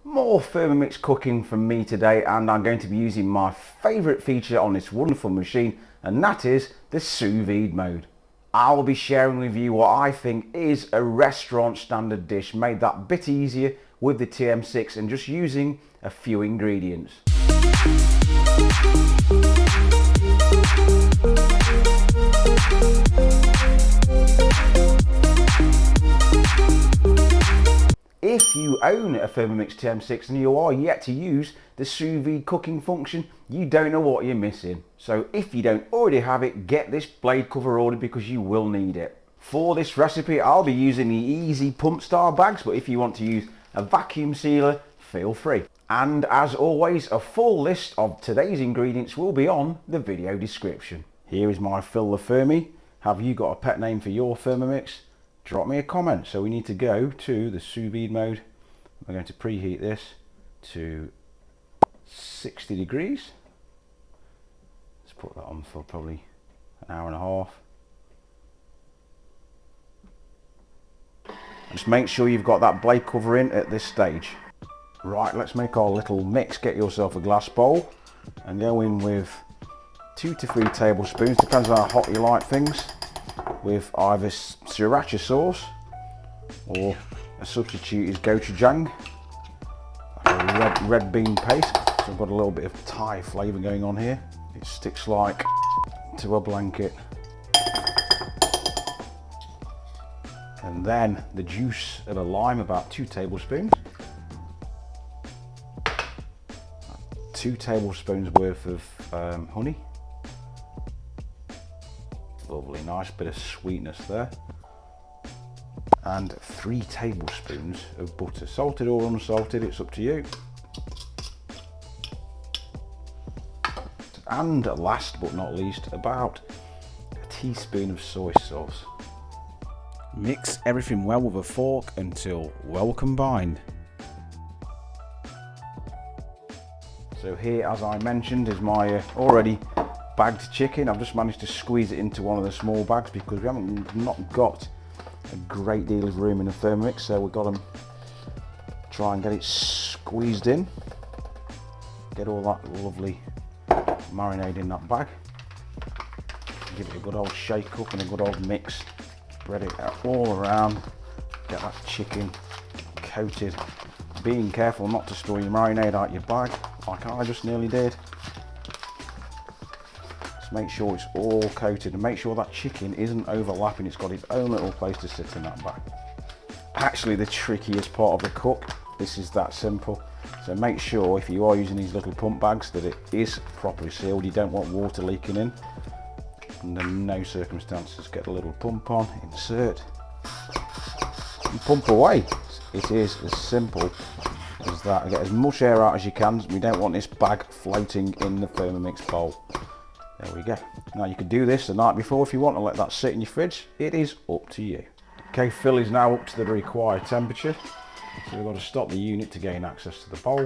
More Thermomix cooking from me today, and I'm going to be using my favourite feature on this wonderful machine, and that is the sous vide mode. I'll be sharing with you what I think is a restaurant standard dish made that bit easier with the TM6 and just using a few ingredients. If you own a Thermomix TM6 and you are yet to use the sous vide cooking function, you don't know what you're missing. So if you don't already have it, get this blade cover ordered because you will need it. For this recipe, I'll be using the easy pump style bags, but if you want to use a vacuum sealer, feel free. And as always, a full list of today's ingredients will be on the video description. Here is my fill the Thermi. Have you got a pet name for your Thermomix? Drop me a comment. So we need to go to the sous vide mode. We're going to preheat this to 60 degrees. Let's put that on for probably an hour and a half. Just make sure you've got that blade cover in at this stage. Right, let's make our little mix. Get yourself a glass bowl and go in with 2 to 3 tablespoons, depends on how hot you like things, with either Sriracha sauce or a substitute is Gochujang, like a red bean paste. So I've got a little bit of Thai flavour going on here. It sticks like to a blanket. And then the juice of a lime, about 2 tablespoons. 2 tablespoons worth of honey. Lovely, nice bit of sweetness there. And 3 tablespoons of butter, salted or unsalted, it's up to you. And last but not least, about a teaspoon of soy sauce. Mix everything well with a fork until well combined. So here, as I mentioned, is my already bagged chicken. I've just managed to squeeze it into one of the small bags because we haven't not got a great deal of room in the Thermomix, so we've got to try and get it squeezed in. Get all that lovely marinade in that bag. Give it a good old shake up and a good old mix. Spread it out all around. Get that chicken coated. Being careful not to store your marinade out your bag, like I just nearly did. Just make sure it's all coated and make sure that chicken isn't overlapping. It's got its own little place to sit in that bag. Actually, the trickiest part of the cook, this is that simple. So make sure if you are using these little pump bags that it is properly sealed. You don't want water leaking in. Under no circumstances get a little pump on, insert, and pump away. It is as simple as that. Get as much air out as you can. We don't want this bag floating in the Thermomix bowl. There we go. Now you could do this the night before if you want to let that sit in your fridge. It is up to you. Okay, fill is now up to the required temperature. So we've got to stop the unit to gain access to the bowl.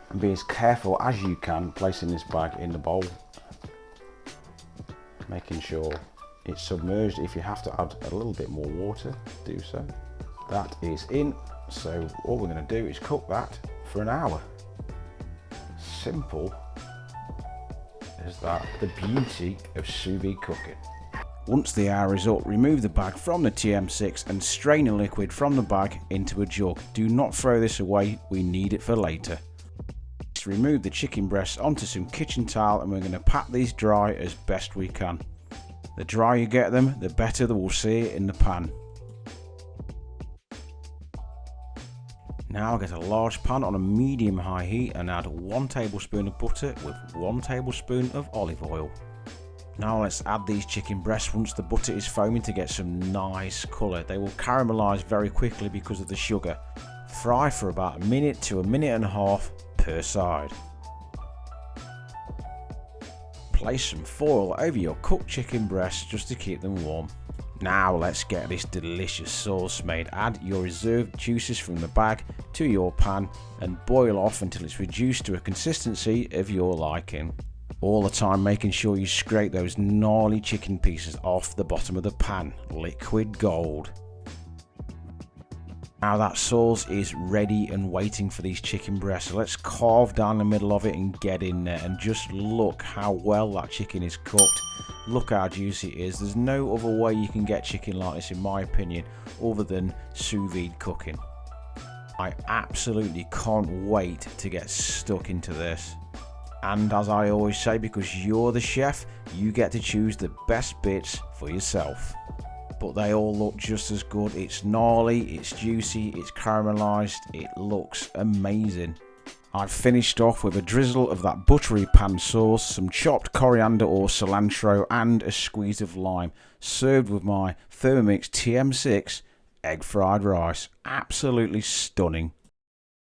And be as careful as you can placing this bag in the bowl. Making sure it's submerged. If you have to add a little bit more water, do so. That is in. So all we're going to do is cook that for an hour. Simple as that. The beauty of sous vide cooking. Once the hour is up, remove the bag from the TM6 and strain the liquid from the bag into a jug. Do not throw this away, we need it for later. Remove the chicken breasts onto some kitchen towel and we're going to pat these dry as best we can. The drier you get them, the better they will sear in the pan. Now get a large pan on a medium-high heat and add 1 tablespoon of butter with 1 tablespoon of olive oil. Now let's add these chicken breasts once the butter is foaming to get some nice colour. They will caramelise very quickly because of the sugar. Fry for about a minute to a minute and a half per side. Place some foil over your cooked chicken breasts just to keep them warm. Now let's get this delicious sauce made. Add your reserved juices from the bag to your pan and boil off until it's reduced to a consistency of your liking. All the time making sure you scrape those gnarly chicken pieces off the bottom of the pan. Liquid gold. Now that sauce is ready and waiting for these chicken breasts. So let's carve down the middle of it and get in there, and just look how well that chicken is cooked. Look how juicy it is. There's no other way you can get chicken like this, in my opinion, other than sous vide cooking. I absolutely can't wait to get stuck into this. And as I always say, because you're the chef, you get to choose the best bits for yourself. But they all look just as good. It's gnarly, it's juicy, it's caramelized, it looks amazing. I've finished off with a drizzle of that buttery pan sauce, some chopped coriander or cilantro, and a squeeze of lime, served with my Thermomix TM6 egg fried rice. Absolutely stunning.